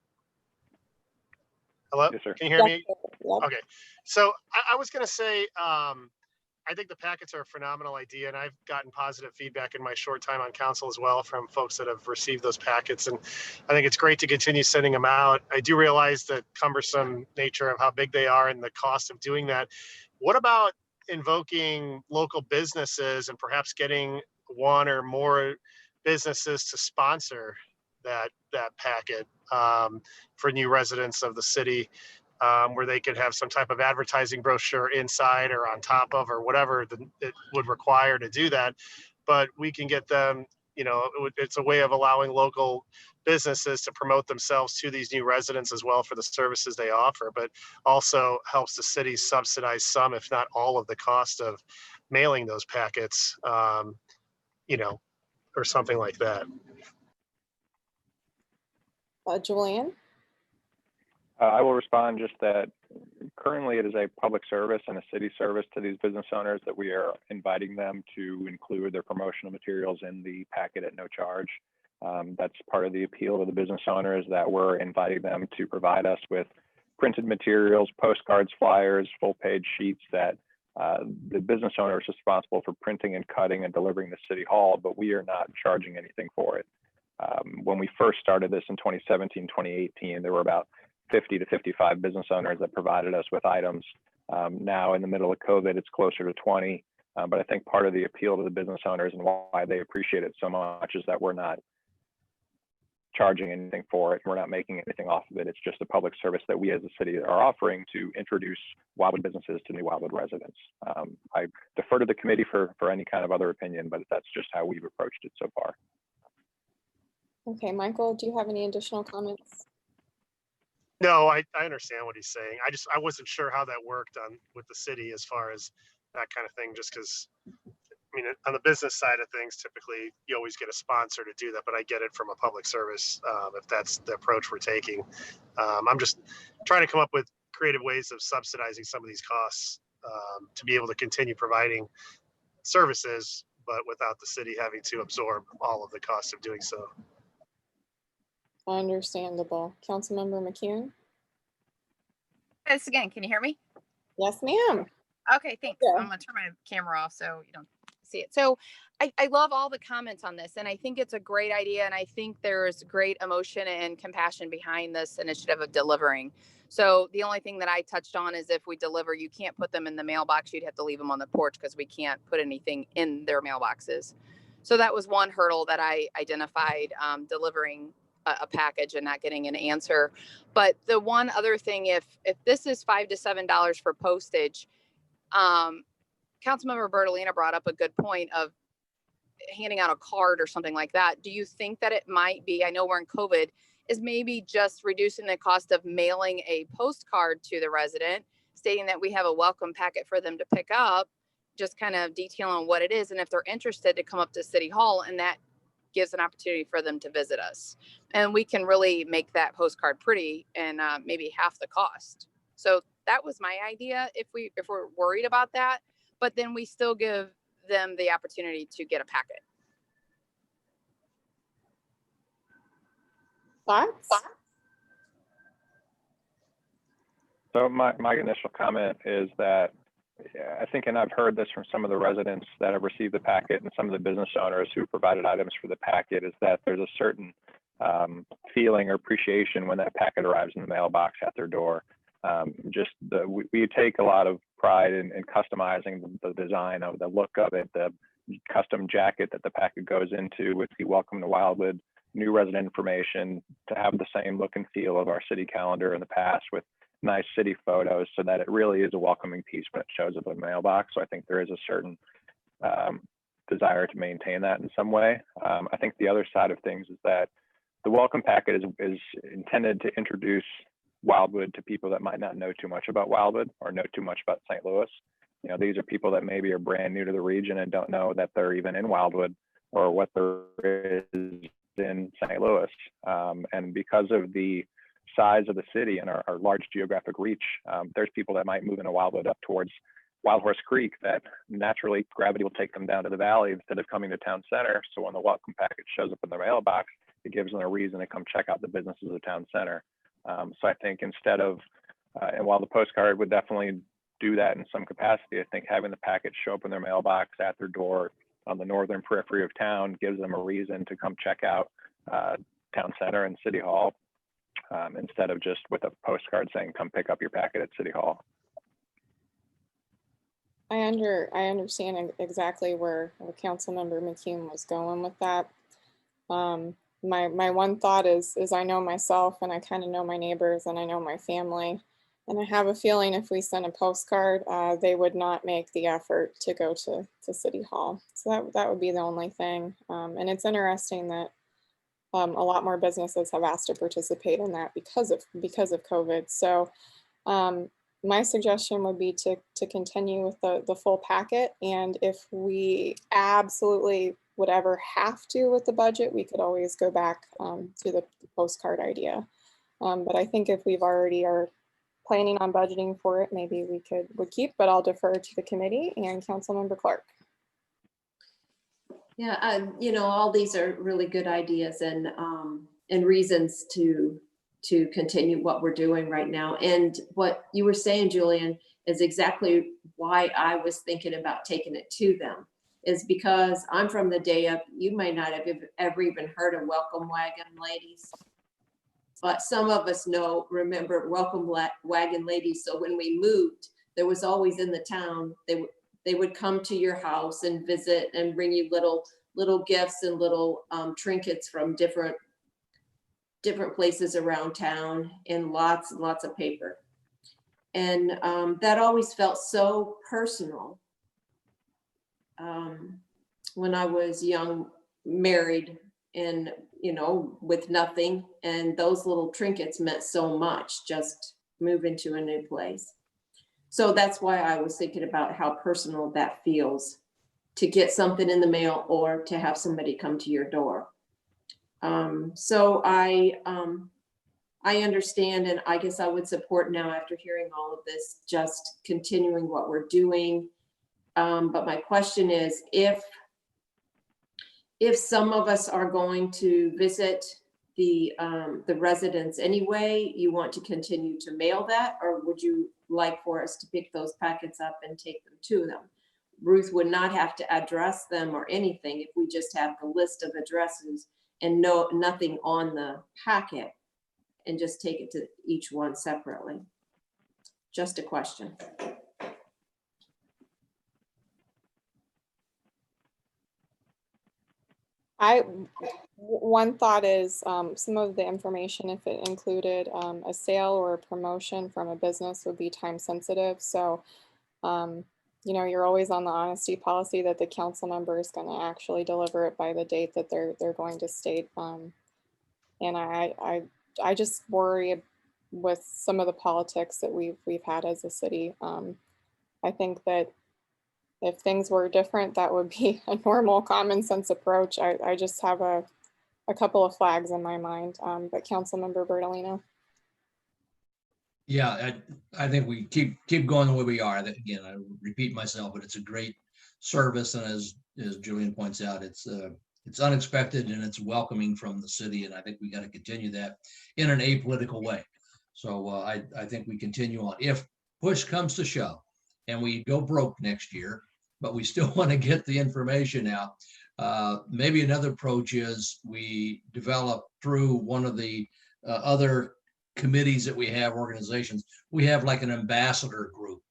Hello? Yes, sir. Can you hear me? Yep. Okay, so I was gonna say, I think the packets are a phenomenal idea, and I've gotten positive feedback in my short time on council as well from folks that have received those packets, and I think it's great to continue sending them out. I do realize the cumbersome nature of how big they are and the cost of doing that. What about invoking local businesses and perhaps getting one or more businesses to sponsor that packet for new residents of the city? Where they could have some type of advertising brochure inside or on top of or whatever it would require to do that. But we can get them, it's a way of allowing local businesses to promote themselves to these new residents as well for the services they offer, but also helps the city subsidize some, if not all of the cost of mailing those packets, or something like that. Julian? I will respond just that currently it is a public service and a city service to these business owners that we are inviting them to include their promotional materials in the packet at no charge. That's part of the appeal to the business owners, that we're inviting them to provide us with printed materials, postcards, flyers, full page sheets that the business owner is responsible for printing and cutting and delivering to City Hall, but we are not charging anything for it. When we first started this in 2017, 2018, there were about 50 to 55 business owners that provided us with items. Now in the middle of COVID, it's closer to 20. But I think part of the appeal to the business owners and why they appreciate it so much is that we're not charging anything for it. We're not making anything off of it. It's just a public service that we as a city are offering to introduce Wildwood businesses to new Wildwood residents. I defer to the committee for any kind of other opinion, but that's just how we've approached it so far. Okay, Michael, do you have any additional comments? No, I understand what he's saying. I wasn't sure how that worked with the city as far as that kind of thing, just because, on the business side of things, typically you always get a sponsor to do that, but I get it from a public service if that's the approach we're taking. I'm just trying to come up with creative ways of subsidizing some of these costs to be able to continue providing services, but without the city having to absorb all of the costs of doing so. Understandable. Councilmember McCune? Yes, again, can you hear me? Yes, ma'am. Okay, thanks. Yeah. I'm gonna turn my camera off so you don't see it. So I love all the comments on this, and I think it's a great idea, and I think there's great emotion and compassion behind this initiative of delivering. So the only thing that I touched on is if we deliver, you can't put them in the mailbox. You'd have to leave them on the porch because we can't put anything in their mailboxes. So that was one hurdle that I identified, delivering a package and not getting an answer. But the one other thing, if this is $5 to $7 for postage, Councilmember Bertolina brought up a good point of handing out a card or something like that. Do you think that it might be, I know we're in COVID, is maybe just reducing the cost of mailing a postcard to the resident, stating that we have a welcome packet for them to pick up, just kind of detailing what it is, and if they're interested, to come up to City Hall, and that gives an opportunity for them to visit us. And we can really make that postcard pretty and maybe half the cost. So that was my idea if we're worried about that, but then we still give them the opportunity to get a packet. Thoughts? So my initial comment is that I think, and I've heard this from some of the residents that have received the packet and some of the business owners who provided items for the packet, is that there's a certain feeling or appreciation when that packet arrives in the mailbox at their door. We take a lot of pride in customizing the design of the look of it, the custom jacket that the packet goes into with the welcome to Wildwood, new resident information, to have the same look and feel of our city calendar in the past with nice city photos, so that it really is a welcoming piece when it shows up in the mailbox. So I think there is a certain desire to maintain that in some way. I think the other side of things is that the welcome packet is intended to introduce Wildwood to people that might not know too much about Wildwood or know too much about St. Louis. You know, these are people that maybe are brand new to the region and don't know that they're even in Wildwood or what there is in St. Louis. And because of the size of the city and our large geographic reach, there's people that might move into Wildwood up towards Wild Horse Creek that naturally gravity will take them down to the valley instead of coming to town center. So when the welcome packet shows up in their mailbox, it gives them a reason to come check out the businesses of town center. So I think instead of, and while the postcard would definitely do that in some capacity, I think having the packet show up in their mailbox at their door on the northern periphery of town gives them a reason to come check out town center and City Hall, instead of just with a postcard saying, come pick up your packet at City Hall. I understand exactly where Councilmember McCune was going with that. My one thought is I know myself and I kind of know my neighbors and I know my family. And I have a feeling if we sent a postcard, they would not make the effort to go to City Hall. So that would be the only thing. And it's interesting that a lot more businesses have asked to participate in that because of COVID. So my suggestion would be to continue with the full packet. And if we absolutely would ever have to with the budget, we could always go back to the postcard idea. But I think if we've already are planning on budgeting for it, maybe we would keep, but I'll defer to the committee and Councilmember Clark. Yeah, you know, all these are really good ideas and reasons to continue what we're doing right now. And what you were saying, Julian, is exactly why I was thinking about taking it to them, is because I'm from the day of, you may not have ever even heard of Welcome Wagon Ladies, but some of us remember Welcome Wagon Ladies. So when we moved, there was always in the town, they would come to your house and visit and bring you little gifts and little trinkets from different places around town, and lots and lots of paper. And that always felt so personal. When I was young, married, and you know, with nothing, and those little trinkets meant so much, just moving to a new place. So that's why I was thinking about how personal that feels to get something in the mail or to have somebody come to your door. So I understand, and I guess I would support now, after hearing all of this, just continuing what we're doing. But my question is, if some of us are going to visit the residents anyway, you want to continue to mail that, or would you like for us to pick those packets up and take them to them? Ruth would not have to address them or anything if we just have the list of addresses and nothing on the packet, and just take it to each one separately. Just a question. One thought is some of the information, if it included a sale or a promotion from a business, would be time sensitive. So, you know, you're always on the honesty policy that the council member is going to actually deliver it by the date that they're going to state. And I just worry with some of the politics that we've had as a city. I think that if things were different, that would be a normal common sense approach. I just have a couple of flags in my mind, but Councilmember Bertolino. Yeah, I think we keep going the way we are. Again, I repeat myself, but it's a great service, and as Julian points out, it's unexpected and it's welcoming from the city, and I think we got to continue that in an apolitical way. So I think we continue on. If push comes to shove and we go broke next year, but we still want to get the information out, maybe another approach is we develop through one of the other committees that we have, organizations, we have like an ambassador group,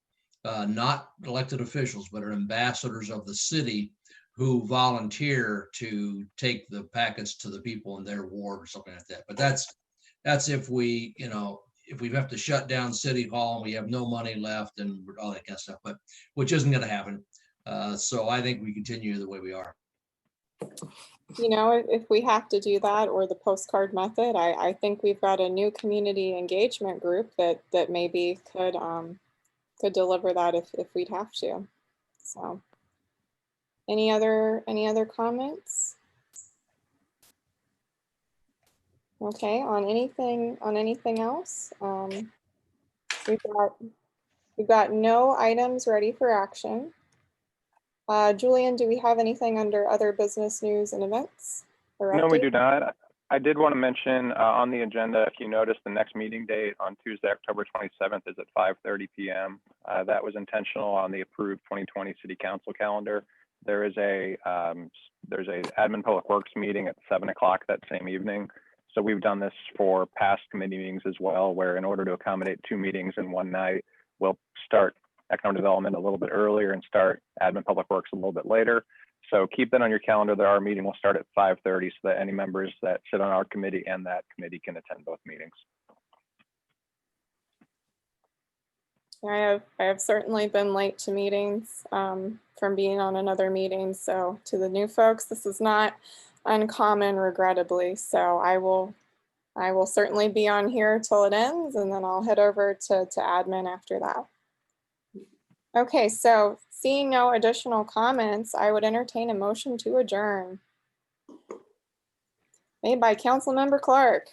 not elected officials, but are ambassadors of the city who volunteer to take the packets to the people in their ward or something like that. But that's if we, you know, if we have to shut down City Hall and we have no money left and all that kind of stuff, but which isn't going to happen. So I think we continue the way we are. You know, if we have to do that or the postcard method, I think we've got a new community engagement group that maybe could deliver that if we'd have to. So any other comments? Okay, on anything else? We've got no items ready for action. Julian, do we have anything under other business news and events? No, we do not. I did want to mention on the agenda, if you notice, the next meeting date on Tuesday, October 27th is at 5:30 p.m. That was intentional on the approved 2020 City Council calendar. There's a admin public works meeting at 7 o'clock that same evening. So we've done this for past committee meetings as well, where in order to accommodate 2 meetings in one night, we'll start economic development a little bit earlier and start admin public works a little bit later. So keep that on your calendar that our meeting will start at 5:30 so that any members that sit on our committee and that committee can attend both meetings. I have certainly been late to meetings from being on another meeting. So to the new folks, this is not uncommon, regrettably. So I will certainly be on here till it ends, and then I'll head over to admin after that. Okay, so seeing no additional comments, I would entertain a motion to adjourn. Made by Councilmember Clark.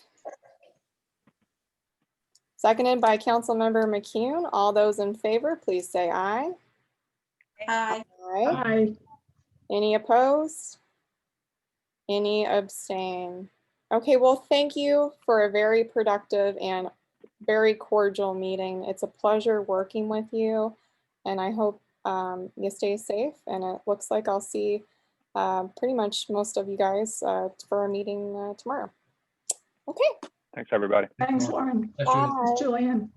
Seconded by Councilmember McCune. All those in favor, please say aye. Aye. Aye. Aye. Any opposed? Any abstain? Okay, well, thank you for a very productive and very cordial meeting. It's a pleasure working with you, and I hope you stay safe. And it looks like I'll see pretty much most of you guys for our meeting tomorrow. Okay. Thanks, everybody. Thanks, Lauren. That's really- Bye. Julian.